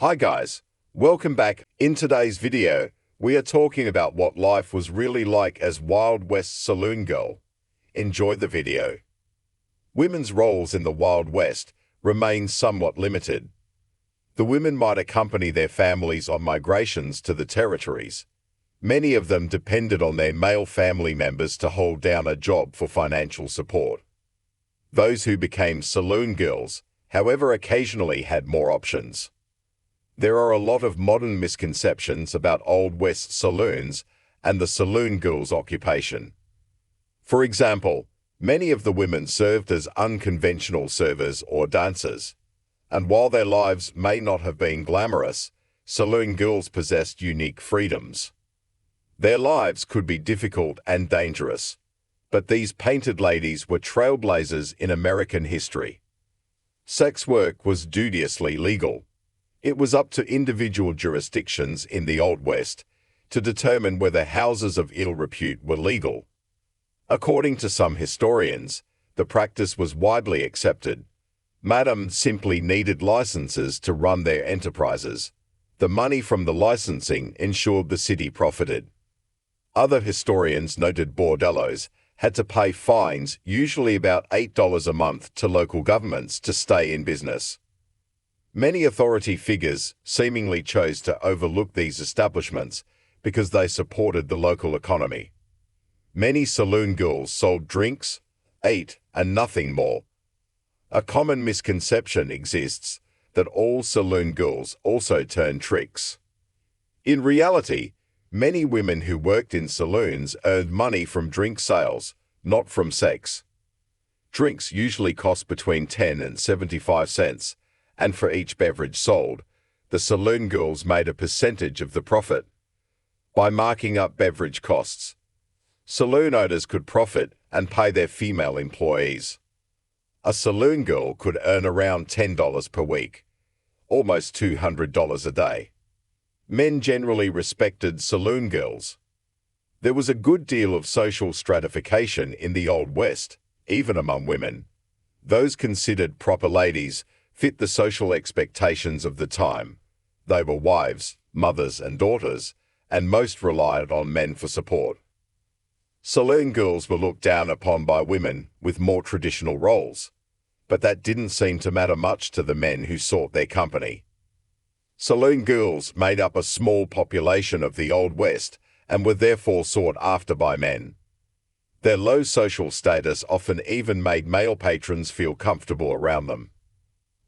Hi guys, welcome back. In today's video, we are talking about what life was really like as Wild West saloon girl. Enjoy the video. Women's roles in the Wild West remain somewhat limited. The women might accompany their families on migrations to the territories. Many of them depended on their male family members to hold down a job for financial support. Those who became saloon girls, however, occasionally had more options. There are a lot of modern misconceptions about Old West saloons and the saloon girl's occupation. For example, many of the women served as unconventional servers or dancers, and while their lives may not have been glamorous, saloon girls possessed unique freedoms. Their lives could be difficult and dangerous, but these painted ladies were trailblazers in American history. Sex work was dubiously legal. It was up to individual jurisdictions in the Old West to determine whether houses of ill repute were legal. According to some historians, the practice was widely accepted. Madams simply needed licenses to run their enterprises. The money from the licensing ensured the city profited. Other historians noted bordellos had to pay fines, usually about $8 a month, to local governments to stay in business. Many authority figures seemingly chose to overlook these establishments because they supported the local economy. Many saloon girls sold drinks, ate, and nothing more. A common misconception exists that all saloon girls also turn tricks. In reality, many women who worked in saloons earned money from drink sales, not from sex. Drinks usually cost between 10 and 75 cents. And for each beverage sold, the saloon girls made a percentage of the profit. By marking up beverage costs, saloon owners could profit and pay their female employees. A saloon girl could earn around $10 per week, almost $200 a day. Men generally respected saloon girls. There was a good deal of social stratification in the Old West, even among women. Those considered proper ladies fit the social expectations of the time. They were wives, mothers, and daughters, and most relied on men for support. Saloon girls were looked down upon by women with more traditional roles, but that didn't seem to matter much to the men who sought their company. Saloon girls made up a small population of the Old West and were therefore sought after by men. Their low social status often even made male patrons feel comfortable around them.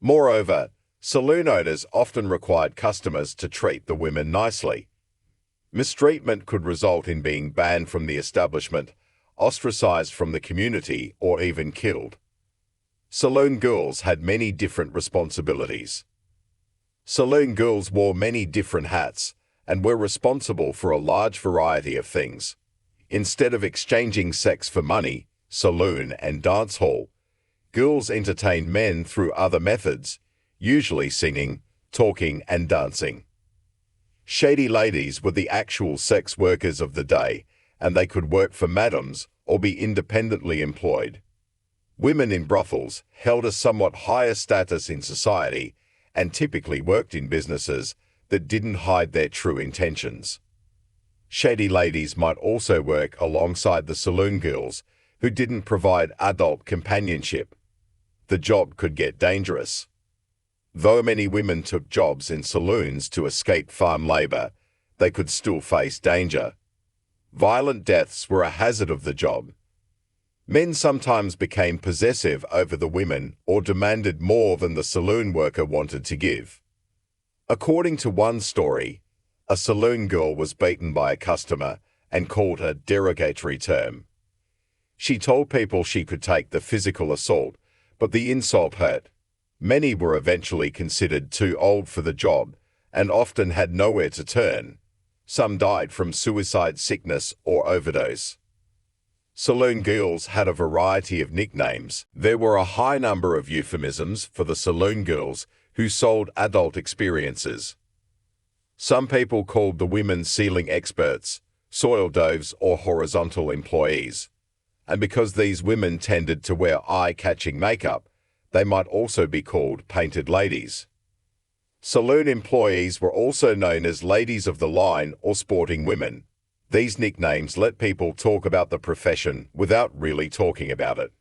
Moreover, saloon owners often required customers to treat the women nicely. Mistreatment could result in being banned from the establishment, ostracized from the community, or even killed. Saloon girls had many different responsibilities. Saloon girls wore many different hats and were responsible for a large variety of things. Instead of exchanging sex for money, saloon and dance hall, girls entertained men through other methods, usually singing, talking, and dancing. Shady ladies were the actual sex workers of the day, and they could work for madams or be independently employed. Women in brothels held a somewhat higher status in society and typically worked in businesses that didn't hide their true intentions. Shady ladies might also work alongside the saloon girls who didn't provide adult companionship. The job could get dangerous. Though many women took jobs in saloons to escape farm labor, they could still face danger. Violent deaths were a hazard of the job. Men sometimes became possessive over the women or demanded more than the saloon worker wanted to give. According to one story, a saloon girl was beaten by a customer and called a derogatory term. She told people she could take the physical assault, but the insult hurt. Many were eventually considered too old for the job and often had nowhere to turn. Some died from suicide, sickness, or overdose. Saloon girls had a variety of nicknames. There were a high number of euphemisms for the saloon girls who sold adult experiences. Some people called the women sealing experts, soil doves, or horizontal employees. And because these women tended to wear eye-catching makeup, they might also be called painted ladies. Saloon employees were also known as ladies of the line or sporting women. These nicknames let people talk about the profession without really talking about it.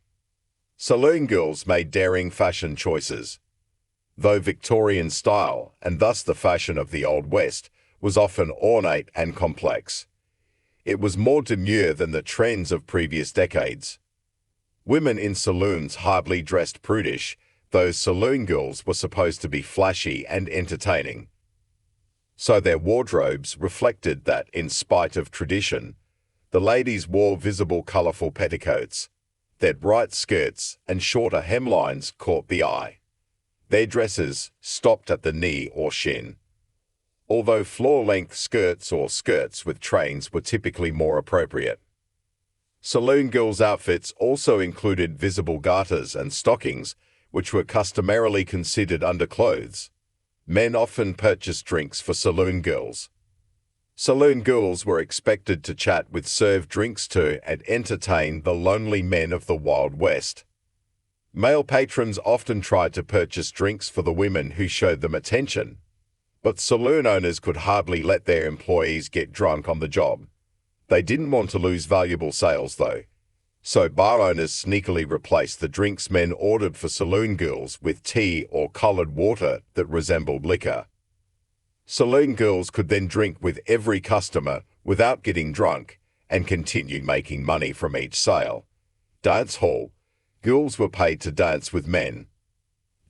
Saloon girls made daring fashion choices. Though Victorian style, and thus the fashion of the Old West, was often ornate and complex, it was more demure than the trends of previous decades. Women in saloons hardly dressed prudish, though saloon girls were supposed to be flashy and entertaining. So their wardrobes reflected that, in spite of tradition, the ladies wore visible colourful petticoats. Their bright skirts and shorter hemlines caught the eye. Their dresses stopped at the knee or shin, although floor-length skirts or skirts with trains were typically more appropriate. Saloon girls' outfits also included visible garters and stockings, which were customarily considered underclothes. Men often purchased drinks for saloon girls. Saloon girls were expected to chat with, serve drinks to, and entertain the lonely men of the Wild West. Male patrons often tried to purchase drinks for the women who showed them attention, but saloon owners could hardly let their employees get drunk on the job. They didn't want to lose valuable sales, though, so bar owners sneakily replaced the drinks men ordered for saloon girls with tea or coloured water that resembled liquor. Saloon girls could then drink with every customer without getting drunk and continue making money from each sale. Dance hall. Girls were paid to dance with men.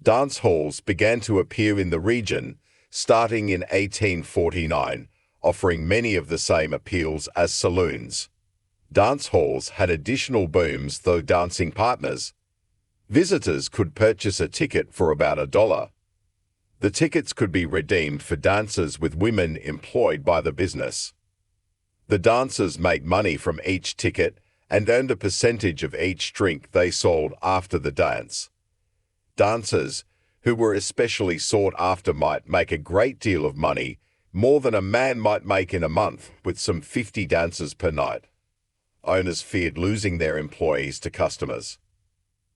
Dance halls began to appear in the region starting in 1849, offering many of the same appeals as saloons. Dance halls had additional booms, though dancing partners. Visitors could purchase a ticket for about $1. The tickets could be redeemed for dances with women employed by the business. The dancers made money from each ticket and earned a percentage of each drink they sold after the dance. Dancers, who were especially sought after, might make a great deal of money, more than a man might make in a month, with some 50 dancers per night. Owners feared losing their employees to customers.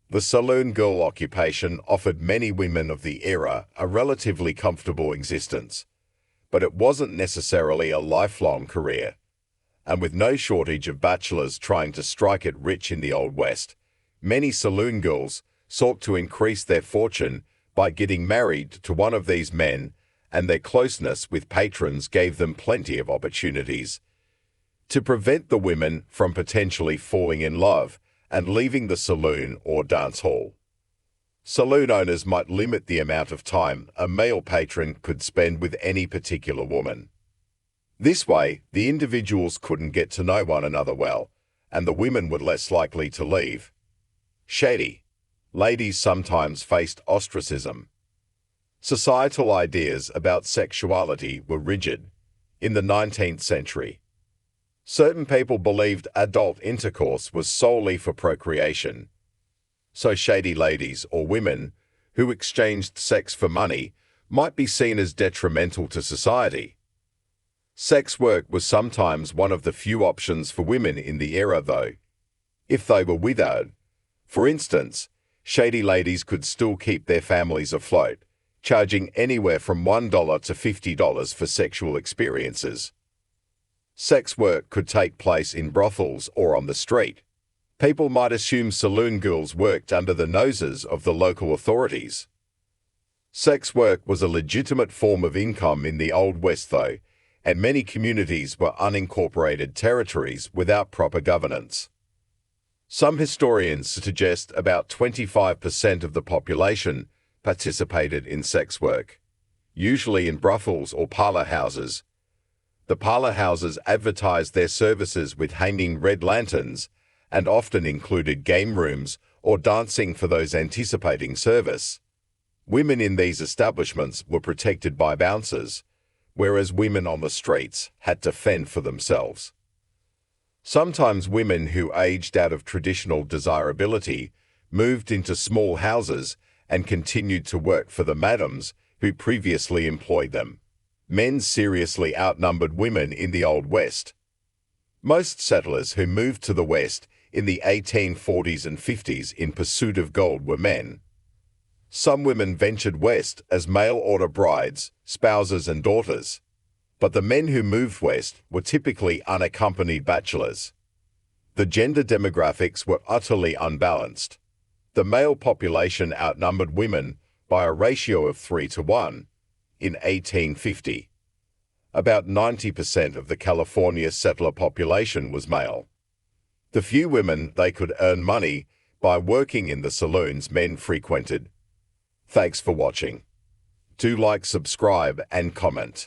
The saloon girl occupation offered many women of the era a relatively comfortable existence, but it wasn't necessarily a lifelong career. And with no shortage of bachelors trying to strike it rich in the Old West, many saloon girls sought to increase their fortune by getting married to one of these men, and their closeness with patrons gave them plenty of opportunities. To prevent the women from potentially falling in love and leaving the saloon or dance hall, saloon owners might limit the amount of time a male patron could spend with any particular woman. This way, the individuals couldn't get to know one another well, and the women were less likely to leave. Shady. Ladies sometimes faced ostracism. Societal ideas about sexuality were rigid. In the 19th century, certain people believed adult intercourse was solely for procreation. So shady ladies or women who exchanged sex for money might be seen as detrimental to society. Sex work was sometimes one of the few options for women in the era, though. If they were widowed, for instance, shady ladies could still keep their families afloat, charging anywhere from $1 to $50 for sexual experiences. Sex work could take place in brothels or on the street. People might assume saloon girls worked under the noses of the local authorities. Sex work was a legitimate form of income in the Old West, though, and many communities were unincorporated territories without proper governance. Some historians suggest about 25% of the population participated in sex work, usually in brothels or parlor houses. The parlor houses advertised their services with hanging red lanterns and often included game rooms or dancing for those anticipating service. Women in these establishments were protected by bouncers, whereas women on the streets had to fend for themselves. Sometimes women who aged out of traditional desirability moved into small houses and continued to work for the madams who previously employed them. Men seriously outnumbered women in the Old West. Most settlers who moved to the West in the 1840s and 50s in pursuit of gold were men. Some women ventured west as mail-order brides, spouses, and daughters, but the men who moved west were typically unaccompanied bachelors. The gender demographics were utterly unbalanced. The male population outnumbered women by a ratio of 3 to 1 in 1850. About 90% of the California settler population was male. The few women they could earn money by working in the saloons men frequented. Thanks for watching. Do like, subscribe, and comment.